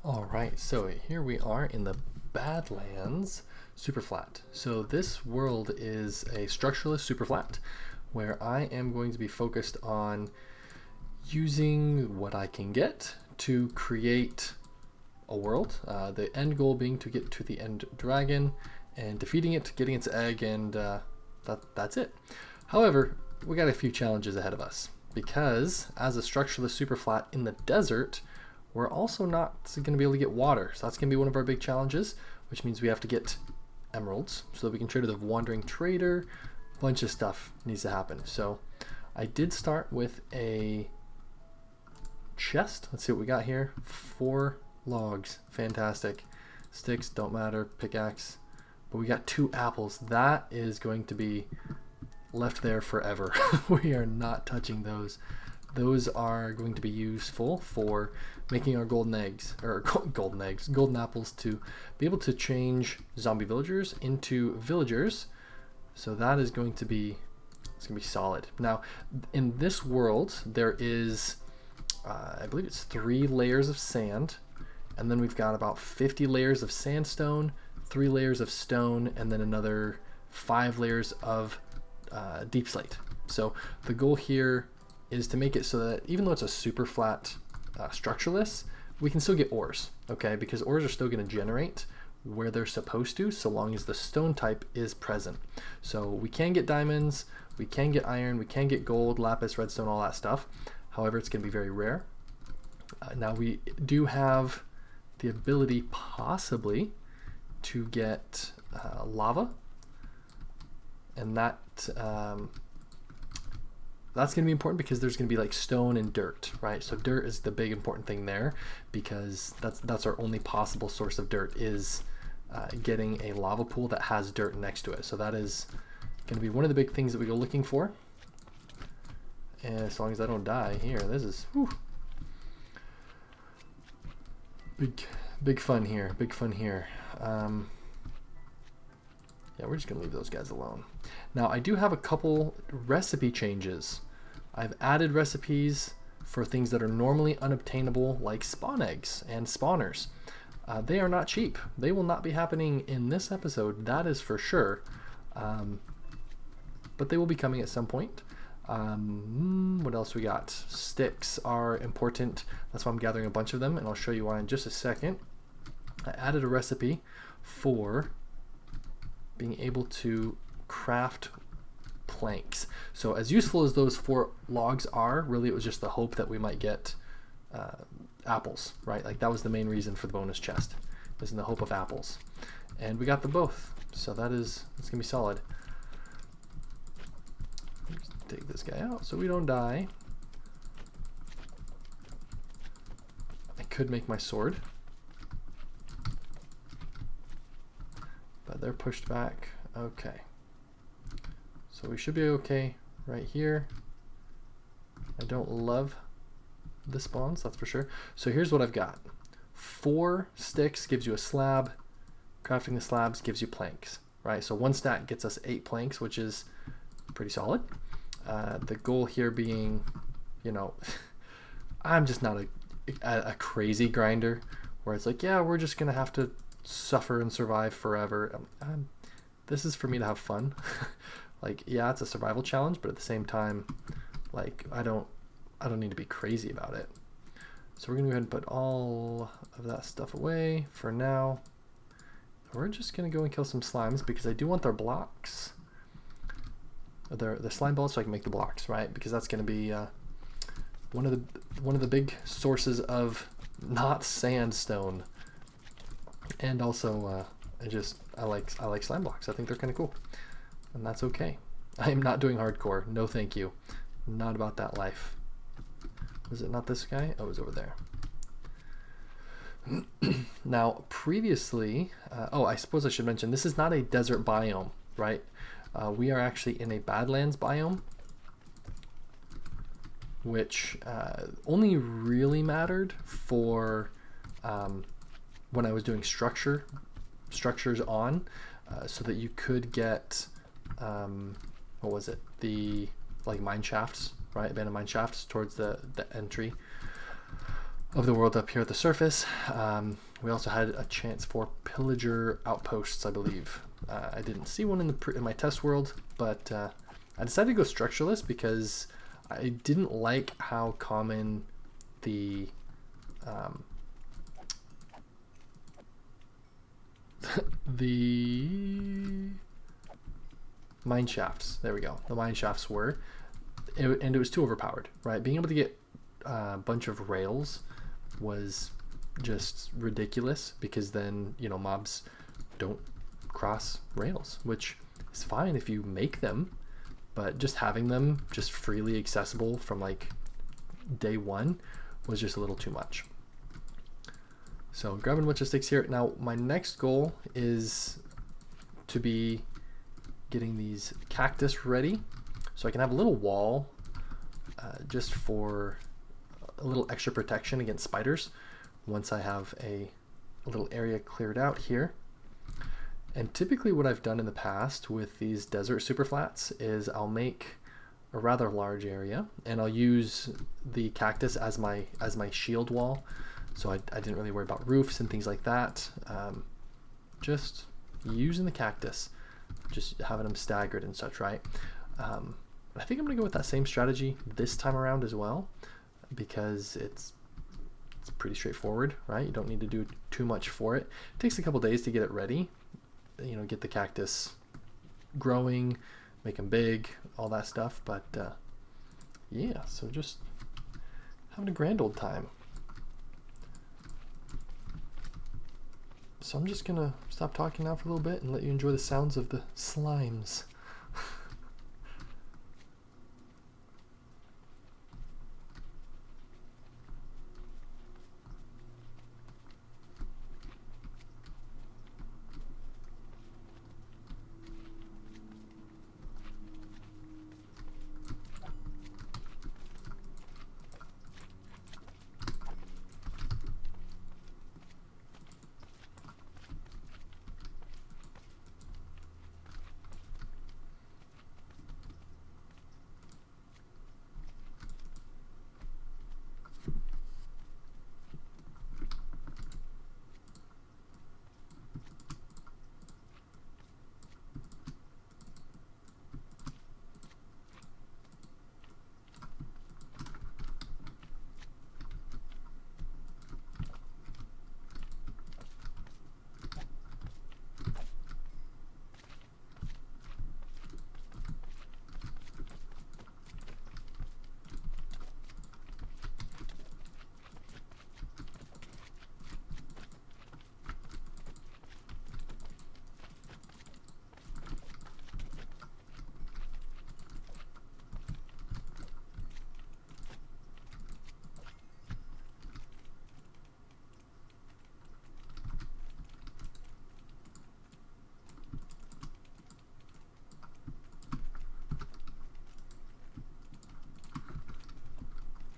All right, so here we are in the Badlands Superflat. So this world is a structureless superflat where I am going to be focused on using what I can get to create a world. The end goal being to get to the end dragon and defeating it, getting its egg, and that's it. However, we got a few challenges ahead of us because as a structureless superflat in the desert, we're also not going to be able to get water. So that's going to be one of our big challenges, which means we have to get emeralds so that we can trade with a wandering trader. A bunch of stuff needs to happen. So I did start with a chest. Let's see what we got here. 4 logs. Fantastic. Sticks don't matter. Pickaxe. But we got 2 apples. That is going to be left there forever. We are not touching those. Those are going to be useful for making our golden eggs, or golden apples, to be able to change zombie villagers into villagers. So that is going to be, it's going to be solid. Now, in this world, there is, I believe it's 3 layers of sand, and then we've got about 50 layers of sandstone, 3 layers of stone, and then another 5 layers of deep slate. So the goal here is to make it so that even though it's a super flat structureless, we can still get ores, okay? Because ores are still going to generate where they're supposed to, so long as the stone type is present. So we can get diamonds, we can get iron, we can get gold, lapis, redstone, all that stuff. However, it's going to be very rare. Now we do have the ability possibly to get lava, and that's going to be important because there's going to be like stone and dirt, right? So dirt is the big important thing there, because that's our only possible source of dirt, is getting a lava pool that has dirt next to it. So that is going to be one of the big things that we go looking for. And as long as I don't die here, this is big fun here. Big fun here. Yeah, we're just going to leave those guys alone. Now, I do have a couple recipe changes. I've added recipes for things that are normally unobtainable, like spawn eggs and spawners. They are not cheap. They will not be happening in this episode, that is for sure. But they will be coming at some point. What else we got? Sticks are important. That's why I'm gathering a bunch of them, and I'll show you why in just a second. I added a recipe for being able to craft planks. So as useful as those 4 logs are, really it was just the hope that we might get apples, right? Like that was the main reason for the bonus chest, is in the hope of apples. And we got them both. So it's gonna be solid. Let's take this guy out so we don't die. I could make my sword, but they're pushed back. Okay, so we should be okay right here. I don't love the spawns, that's for sure. So here's what I've got. 4 sticks gives you a slab. Crafting the slabs gives you planks, right? So 1 stack gets us 8 planks, which is pretty solid. The goal here being, you know, I'm just not a crazy grinder where it's like, yeah, we're just gonna have to suffer and survive forever. This is for me to have fun. Like, yeah, it's a survival challenge, but at the same time, like, I don't need to be crazy about it. So we're gonna go ahead and put all of that stuff away for now. We're just gonna go and kill some slimes because I do want their blocks, their slime balls, so I can make the blocks, right? Because that's gonna be one of the big sources of not sandstone. And also, I like slime blocks. I think they're kind of cool, and that's okay. I am not doing hardcore. No, thank you. Not about that life. Was it not this guy? Oh, it was over there. Now, previously, I suppose I should mention this is not a desert biome, right? We are actually in a Badlands biome, which only really mattered for when I was doing structures on, so that you could get what was it, the like mine shafts, right? Abandoned mine shafts towards the entry. of the world up here at the surface. We also had a chance for pillager outposts, I believe. I didn't see one in my test world, but I decided to go structureless because I didn't like how common the the mine shafts, there we go, the mine shafts were, and it was too overpowered, right? Being able to get a bunch of rails was just ridiculous, because then, you know, mobs don't cross rails, which is fine if you make them, but just having them just freely accessible from like day one was just a little too much. So grabbing a bunch of sticks here. Now my next goal is to be getting these cactus ready so I can have a little wall just for a little extra protection against spiders once I have a little area cleared out here. And typically what I've done in the past with these desert superflats is I'll make a rather large area and I'll use the cactus as my shield wall. So I didn't really worry about roofs and things like that. Just using the cactus, just having them staggered and such, right? I think I'm gonna go with that same strategy this time around as well, because it's pretty straightforward, right? You don't need to do too much for it. It takes a couple days to get it ready, you know, get the cactus growing, make them big, all that stuff. But yeah, so just having a grand old time. So I'm just gonna stop talking now for a little bit and let you enjoy the sounds of the slimes.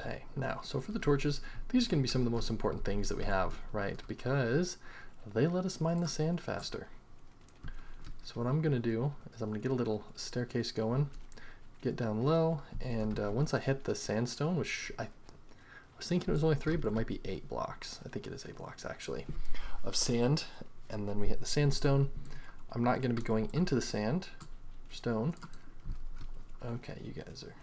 Okay, now, so for the torches, these are going to be some of the most important things that we have, right? Because they let us mine the sand faster. So what I'm going to do is I'm going to get a little staircase going, get down low, and once I hit the sandstone, which I was thinking it was only 3, but it might be 8 blocks. I think it is 8 blocks actually, of sand, and then we hit the sandstone. I'm not going to be going into the sandstone. Okay, you guys are...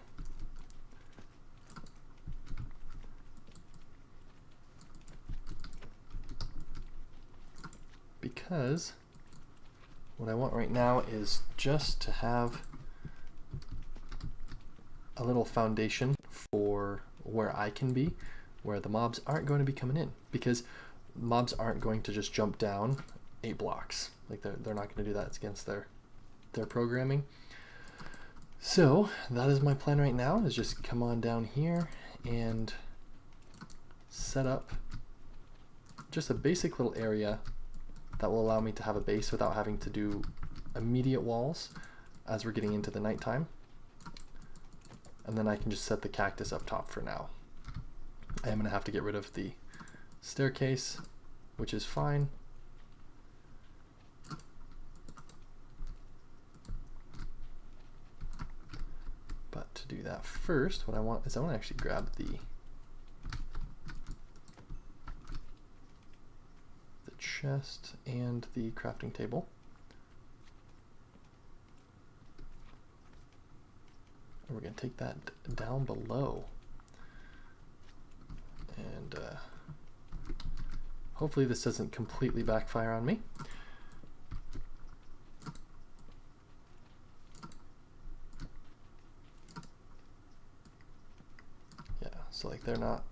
Because what I want right now is just to have a little foundation for where I can be, where the mobs aren't going to be coming in, because mobs aren't going to just jump down 8 blocks. Like they're not going to do that. It's against their programming. So that is my plan right now, is just come on down here and set up just a basic little area that will allow me to have a base without having to do immediate walls as we're getting into the nighttime. And then I can just set the cactus up top for now. I am going to have to get rid of the staircase, which is fine. But to do that first, what I want is I want to actually grab the chest and the crafting table. And we're going to take that down below. And hopefully this doesn't completely backfire on me. Yeah, so like they're not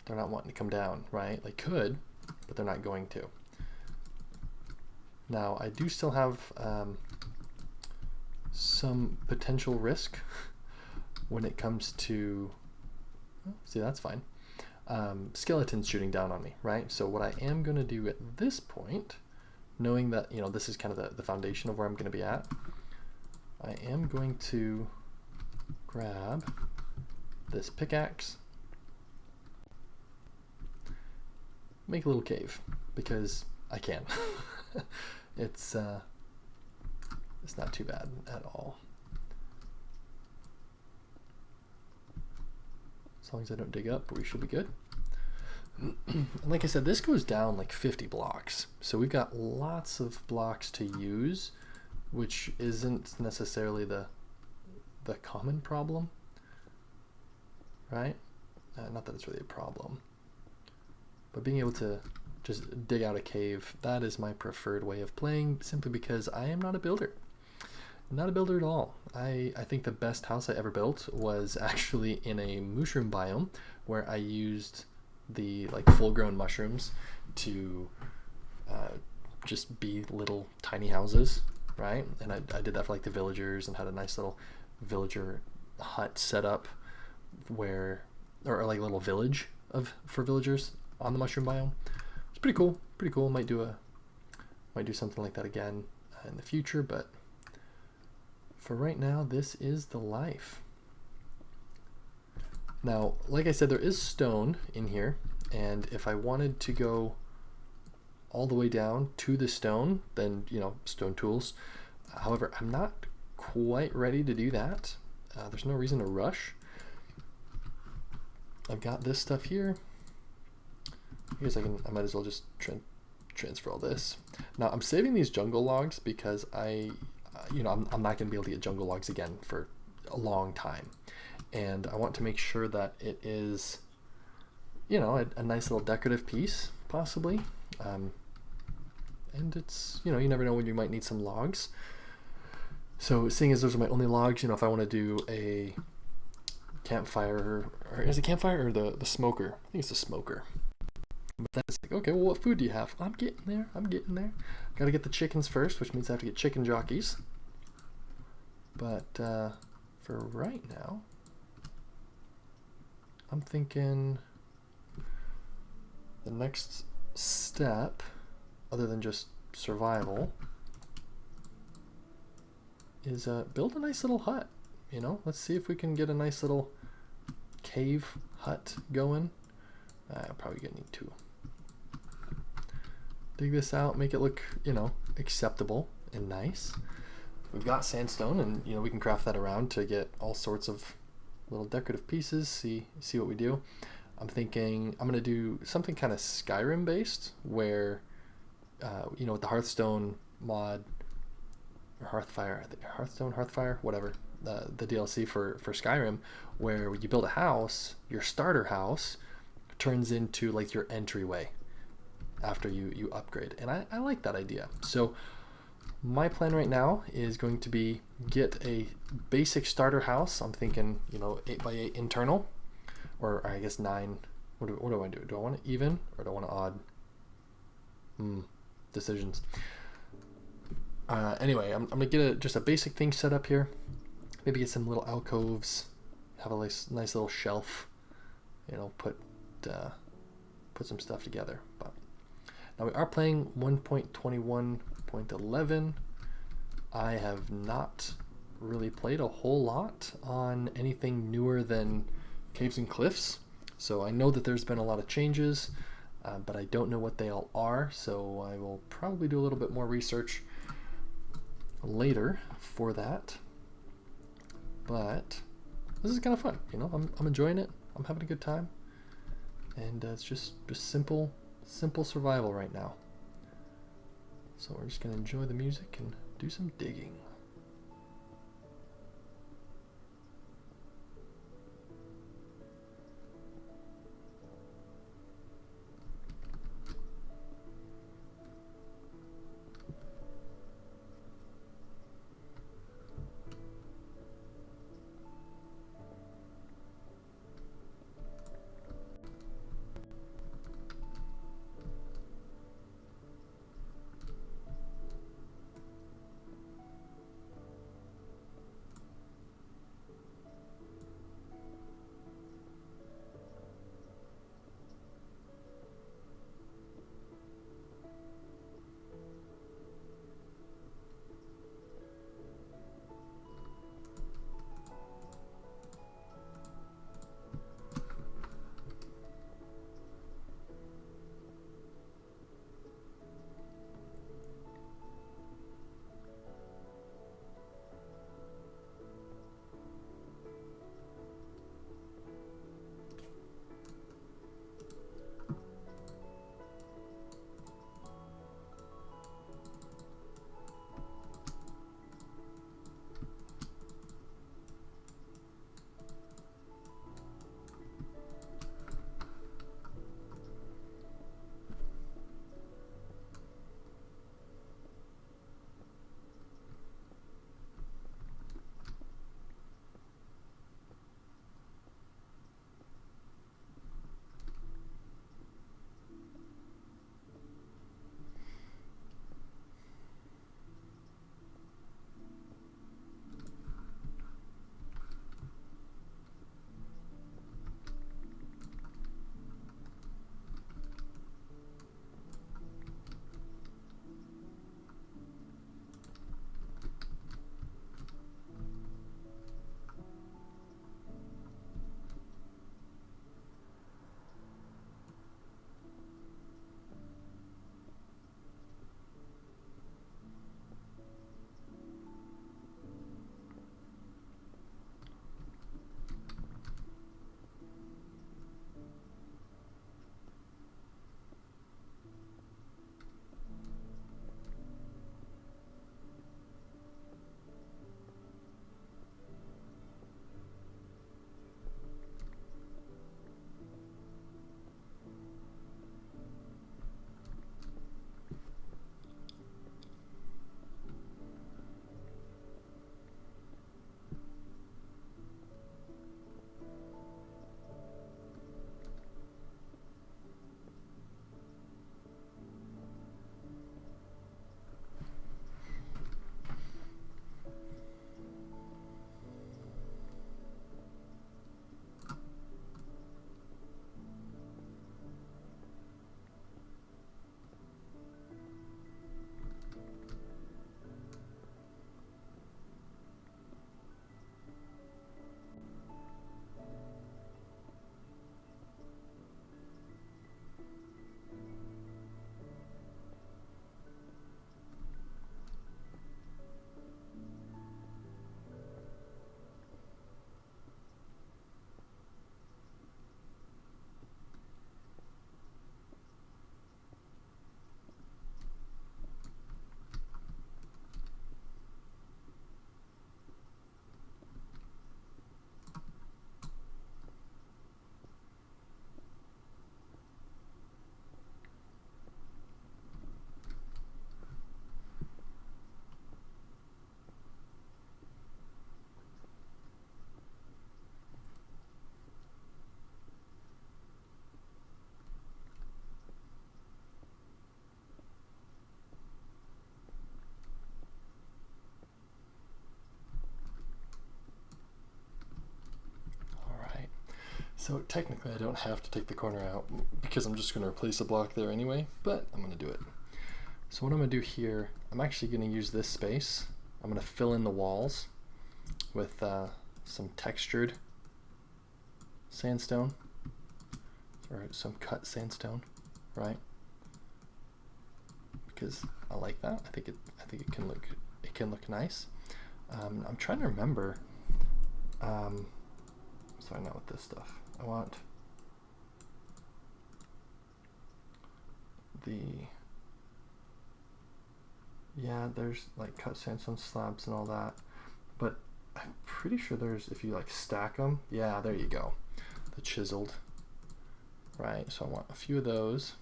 wanting to come down, right? They could, but they're not going to. Now I do still have some potential risk when it comes to, see, that's fine. Skeletons shooting down on me, right? So what I am going to do at this point, knowing that, you know, this is kind of the foundation of where I'm going to be at, I am going to grab this pickaxe, make a little cave, because I can. It's not too bad at all. As long as I don't dig up, we should be good. And like I said, this goes down like 50 blocks. So we've got lots of blocks to use, which isn't necessarily the common problem, right? Not that it's really a problem, but being able to just dig out a cave, that is my preferred way of playing, simply because I am not a builder. Not a builder at all. I think the best house I ever built was actually in a mushroom biome, where I used the like full-grown mushrooms to just be little tiny houses, right? And I did that for like the villagers, and had a nice little villager hut set up where, or like a little village for villagers on the mushroom biome. It's pretty cool. Pretty cool. Might do something like that again in the future, but for right now, this is the life. Now, like I said, there is stone in here, and if I wanted to go all the way down to the stone, then, you know, stone tools. However, I'm not quite ready to do that. There's no reason to rush. I've got this stuff here. I guess I might as well just transfer all this. Now, I'm saving these jungle logs because I'm not going to be able to get jungle logs again for a long time, and I want to make sure that it is, you know, a nice little decorative piece, possibly, and it's, you know, you never know when you might need some logs. So seeing as those are my only logs, you know, if I want to do a campfire, or is it campfire or the smoker? I think it's the smoker. But then it's like, okay, well, what food do you have? I'm getting there. Got to get the chickens first, which means I have to get chicken jockeys. But for right now, I'm thinking the next step, other than just survival, is build a nice little hut. You know, let's see if we can get a nice little cave hut going. I'm probably gonna need to dig this out, make it look, you know, acceptable and nice. We've got sandstone, and, you know, we can craft that around to get all sorts of little decorative pieces. See what we do. I'm thinking I'm gonna do something kind of Skyrim based, where you know, with the Hearthstone mod, or Hearthfire, I think Hearthfire, whatever, the DLC for Skyrim, where when you build a house, your starter house turns into like your entryway after you upgrade, and I like that idea. So my plan right now is going to be get a basic starter house. I'm thinking, you know, 8x8 internal, or I guess 9. What do I do? Do I want it even, or do I want it odd? Decisions. Anyway, I'm gonna get just a basic thing set up here. Maybe get some little alcoves, have a nice little shelf, you know, put some stuff together. But now we are playing 1.21.11. I have not really played a whole lot on anything newer than Caves and Cliffs, so I know that there's been a lot of changes, but I don't know what they all are, so I will probably do a little bit more research later for that. But this is kind of fun, you know. I'm enjoying it. I'm having a good time, and it's just simple simple survival right now. So we're just going to enjoy the music and do some digging. So technically I don't have to take the corner out because I'm just going to replace a block there anyway, but I'm going to do it. So what I'm going to do here, I'm actually going to use this space. I'm going to fill in the walls with some textured sandstone, or some cut sandstone, right? Because I like that. I think it can look nice. I'm trying to remember. Sorry, not with this stuff. I want the, yeah, there's like cut sandstone slabs and all that, but I'm pretty sure there's, if you like stack them, yeah, there you go, the chiseled, right? So I want a few of those.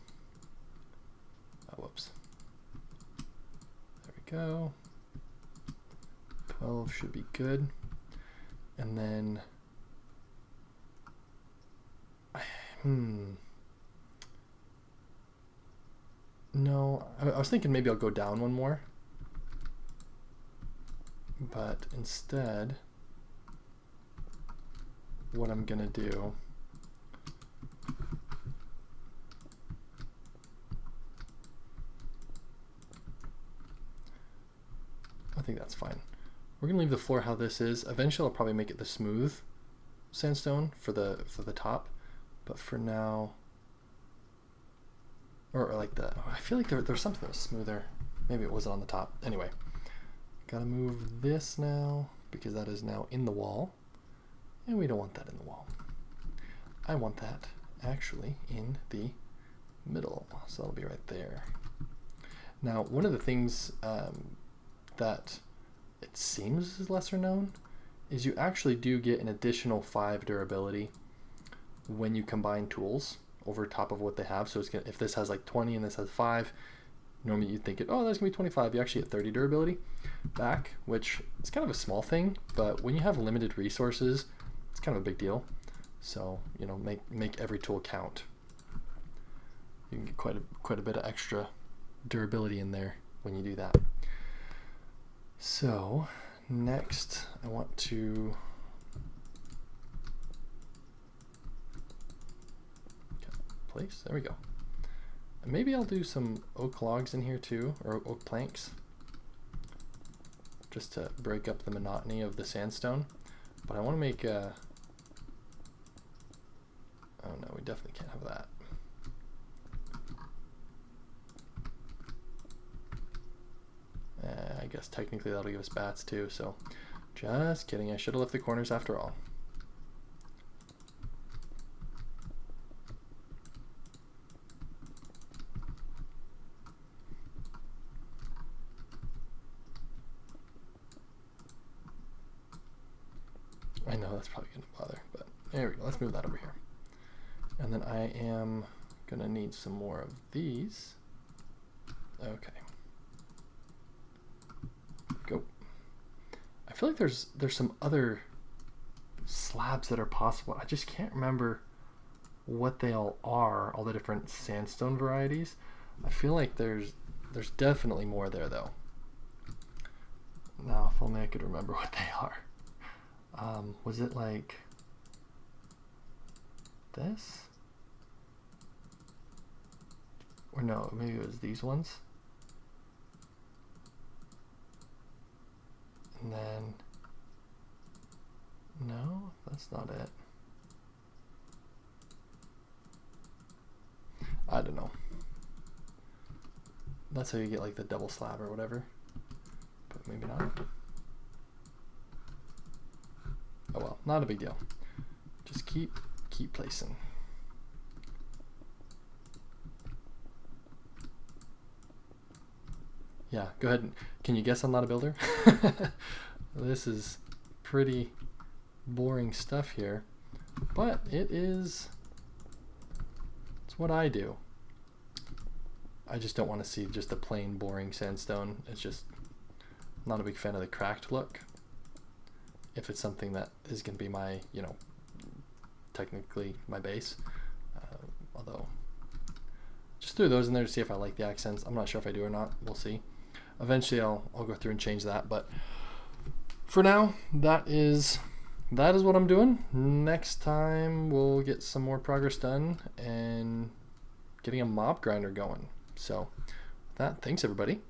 Oh, whoops. There we go. 12 should be good. And then, no, I was thinking maybe I'll go down one more, but instead, what I'm gonna do, I think that's fine. We're gonna leave the floor how this is. Eventually, I'll probably make it the smooth sandstone for the top, but for now, or like the, I feel like there's something that was smoother. Maybe it wasn't on the top. Anyway, gotta move this now because that is now in the wall, and we don't want that in the wall. I want that actually in the middle, so that'll be right there. Now, one of the things that it seems is lesser known is you actually do get an additional 5 durability when you combine tools over top of what they have. So it's gonna, if this has like 20 and this has 5, normally you'd think oh, that's gonna be 25. You actually get 30 durability back, which is kind of a small thing, but when you have limited resources, it's kind of a big deal. So, you know, make every tool count. You can get quite a bit of extra durability in there when you do that. So next I want to place, there we go. And maybe I'll do some oak logs in here too, or oak planks, just to break up the monotony of the sandstone. But I want to make a, oh no, we definitely can't have that. I guess technically that'll give us bats too, so just kidding. I should have left the corners after all. I know that's probably going to bother, but there we go. Let's move that over here. And then I am going to need some more of these. Okay. Go. I feel like there's some other slabs that are possible. I just can't remember what they all are, all the different sandstone varieties. I feel like there's definitely more there though. Now, if only I could remember what they are. Was it like this? Or no, maybe it was these ones. And then, no, that's not it. I don't know. That's how you get like the double slab or whatever, but maybe not. Oh well, not a big deal. Just keep placing. Yeah, go ahead. Can you guess I'm not a builder? This is pretty boring stuff here, but it's what I do. I just don't want to see just a plain boring sandstone. It's just not a big fan of the cracked look. If it's something that is going to be my, you know, technically my base, although just threw those in there to see if I like the accents. I'm not sure if I do or not. We'll see. Eventually I'll go through and change that, but for now that is what I'm doing. Next time we'll get some more progress done and getting a mob grinder going. So with that, thanks everybody.